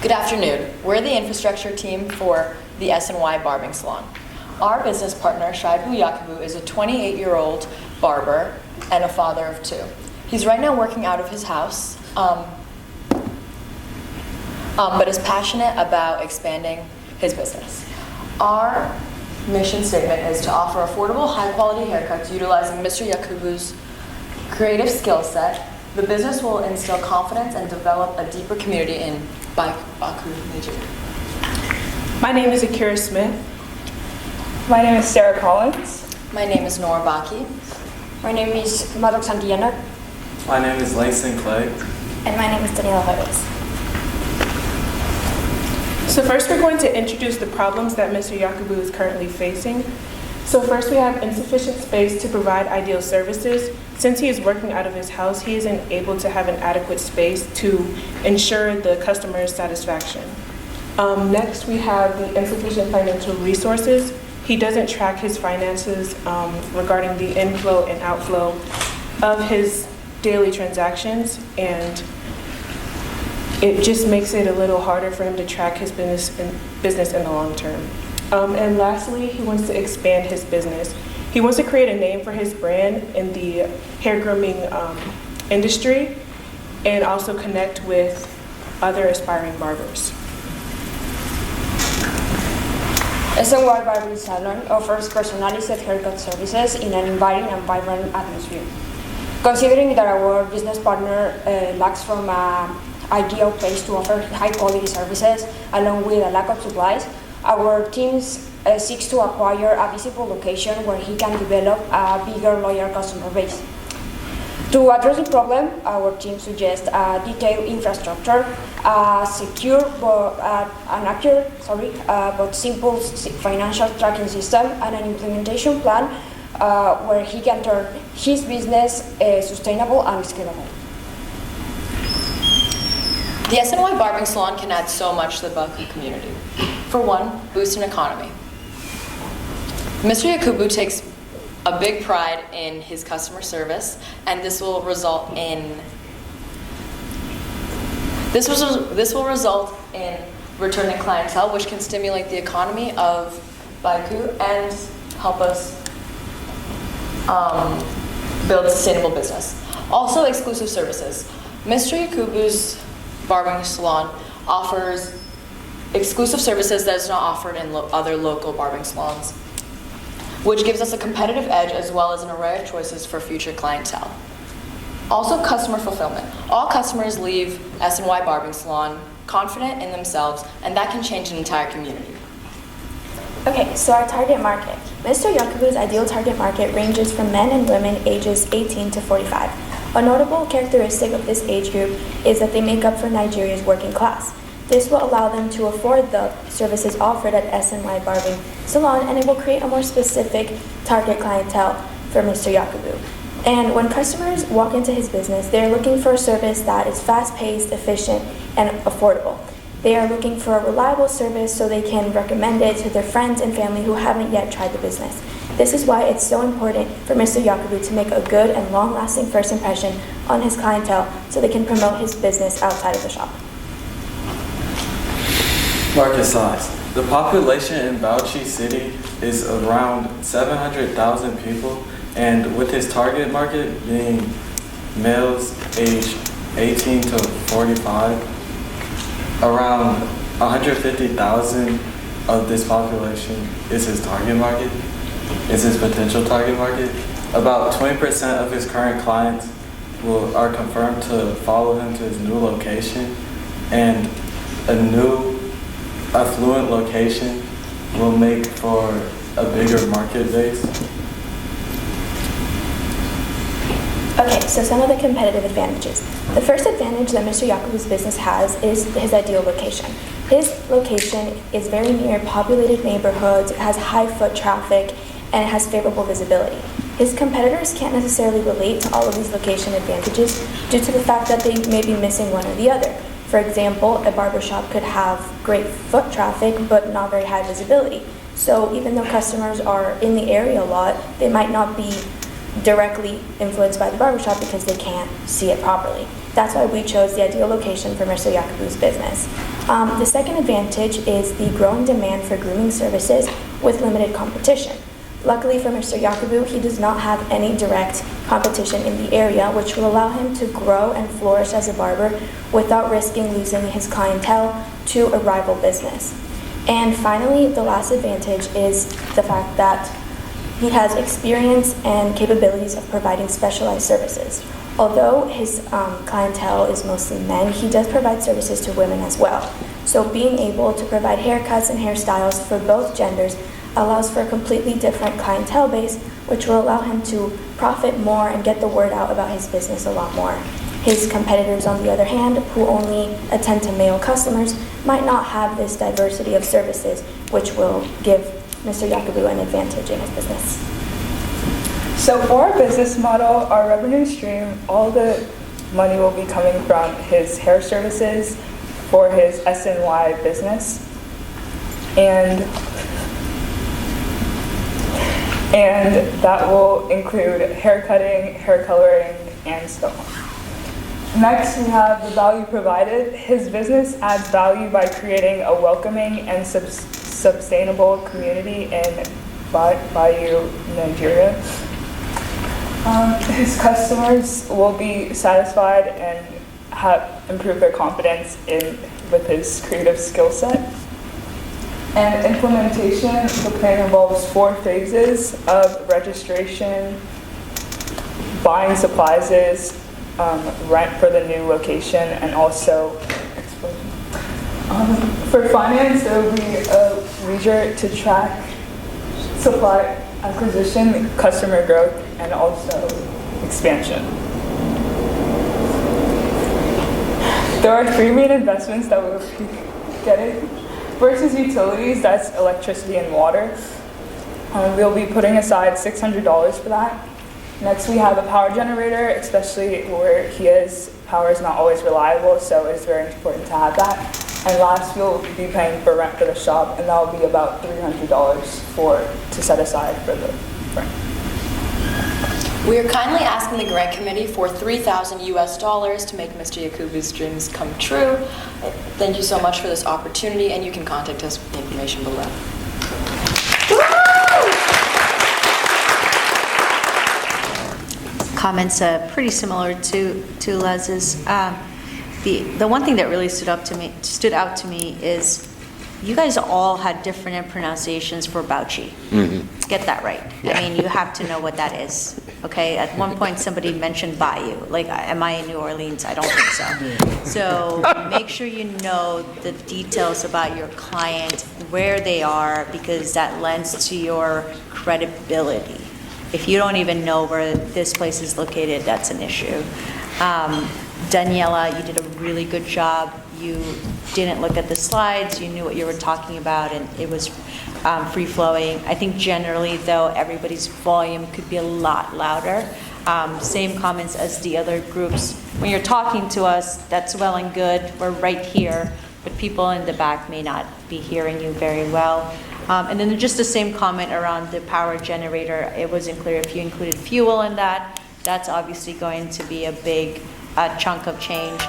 Good afternoon. We're the infrastructure team for the SNY Barbing Salon. Our business partner, Shuaibu Yakubu, is a 28-year-old barber and a father of two. He's right now working out of his house, but is passionate about expanding his business. Our mission statement is to offer affordable, high-quality haircuts utilizing Mr. Yakubu's creative skill set. The business will instill confidence and develop a deeper community in Baku, Nigeria. My name is Akira Smith. My name is Sarah Collins. My name is Nora Baki. My name is Madok Santillana. My name is Langston Clay. And my name is Daniela Hodes. So first we're going to introduce the problems that Mr. Yakubu is currently facing. So first we have insufficient space to provide ideal services. Since he is working out of his house, he isn't able to have an adequate space to ensure the customer's satisfaction. Next we have the insufficient financial resources. He doesn't track his finances regarding the inflow and outflow of his daily transactions, and it just makes it a little harder for him to track his business in the long term. And lastly, he wants to expand his business. He wants to create a name for his brand in the hair grooming industry and also connect with other aspiring barbers. SNY Barbering Salon offers personalized haircut services in an inviting and vibrant atmosphere. Considering that our business partner lacks from an ideal place to offer high-quality services along with a lack of supplies, our team seeks to acquire a visible location where he can develop a bigger, loyal customer base. To address the problem, our team suggests a detailed infrastructure, a secure but simple financial tracking system, and an implementation plan where he can turn his business sustainable and scalable. The SNY Barbing Salon can add so much to the Baku community. For one, boost an economy. Mr. Yakubu takes a big pride in his customer service, and this will result in returning clientele, which can stimulate the economy of Baku and help us build a sustainable business. Also, exclusive services. Mr. Yakubu's Barbering Salon offers exclusive services that is not offered in other local barbering salons, which gives us a competitive edge as well as an array of choices for future clientele. Also, customer fulfillment. All customers leave SNY Barbering Salon confident in themselves, and that can change an entire community. Okay, so our target market. Mr. Yakubu's ideal target market ranges from men and women ages 18 to 45. A notable characteristic of this age group is that they make up for Nigeria's working class. This will allow them to afford the services offered at SNY Barbering Salon, and it will create a more specific target clientele for Mr. Yakubu. And when customers walk into his business, they're looking for a service that is fast-paced, efficient, and affordable. They are looking for a reliable service so they can recommend it to their friends and family who haven't yet tried the business. This is why it's so important for Mr. Yakubu to make a good and long-lasting first impression on his clientele so they can promote his business outside of the shop. Market size. The population in Bauchi City is around 700,000 people, and with his target market being males aged 18 to 45, around 150,000 of this population is his target market, is his potential target market. About 20% of his current clients are confirmed to follow him to his new location, and a new affluent location will make for a bigger market base. Okay, so some of the competitive advantages. The first advantage that Mr. Yakubu's business has is his ideal location. His location is very near populated neighborhoods, it has high foot traffic, and it has favorable visibility. His competitors can't necessarily relate to all of these location advantages due to the fact that they may be missing one or the other. For example, a barbershop could have great foot traffic but not very high visibility. So even though customers are in the area a lot, they might not be directly influenced by the barbershop because they can't see it properly. That's why we chose the ideal location for Mr. Yakubu's business. The second advantage is the growing demand for grooming services with limited competition. Luckily for Mr. Yakubu, he does not have any direct competition in the area, which will allow him to grow and flourish as a barber without risking losing his clientele to a rival business. And finally, the last advantage is the fact that he has experience and capabilities of providing specialized services. Although his clientele is mostly men, he does provide services to women as well. So being able to provide haircuts and hairstyles for both genders allows for a completely different clientele base, which will allow him to profit more and get the word out about his business a lot more. His competitors, on the other hand, who only attend to male customers, might not have this diversity of services, which will give Mr. Yakubu an advantage in his business. So for our business model, our revenue stream, all the money will be coming from his hair services for his SNY business. And that will include hair cutting, hair coloring, and so on. Next, we have the value provided. His business adds value by creating a welcoming and sustainable community in Bayou, Nigeria. His customers will be satisfied and have improved their confidence with his creative skill set. And implementation, the plan involves 4 phases of registration, buying supplies, rent for the new location, and also for finance, there will be a leisure to track supply acquisition, customer growth, and also expansion. There are 3 main investments that we will be getting. First is utilities, that's electricity and water. We'll be putting aside $600 for that. Next, we have a power generator, especially where he is. Power is not always reliable, so it's very important to have that. And last, we'll be paying for rent for the shop, and that will be about $300 to set aside for the rent. We are kindly asking the grant committee for $3,000 US to make Mr. Yakubu's dreams come true. Thank you so much for this opportunity, and you can contact us with the information below. Comments pretty similar to Les's. The one thing that really stood out to me is you guys all had different pronunciations for Bauchi. Mm-hmm. Get that right. Yeah. I mean, you have to know what that is. Okay. At one point, somebody mentioned Bayou. Like, am I in New Orleans? I don't think so. So make sure you know the details about your client, where they are, because that lends to your credibility. If you don't even know where this place is located, that's an issue. Daniela, you did a really good job. You didn't look at the slides, you knew what you were talking about, and it was free-flowing. I think generally, though, everybody's volume could be a lot louder. Same comments as the other groups. When you're talking to us, that's well and good. We're right here, but people in the back may not be hearing you very well. And then just the same comment around the power generator. It wasn't clear if you included fuel in that. That's obviously going to be a big chunk of change.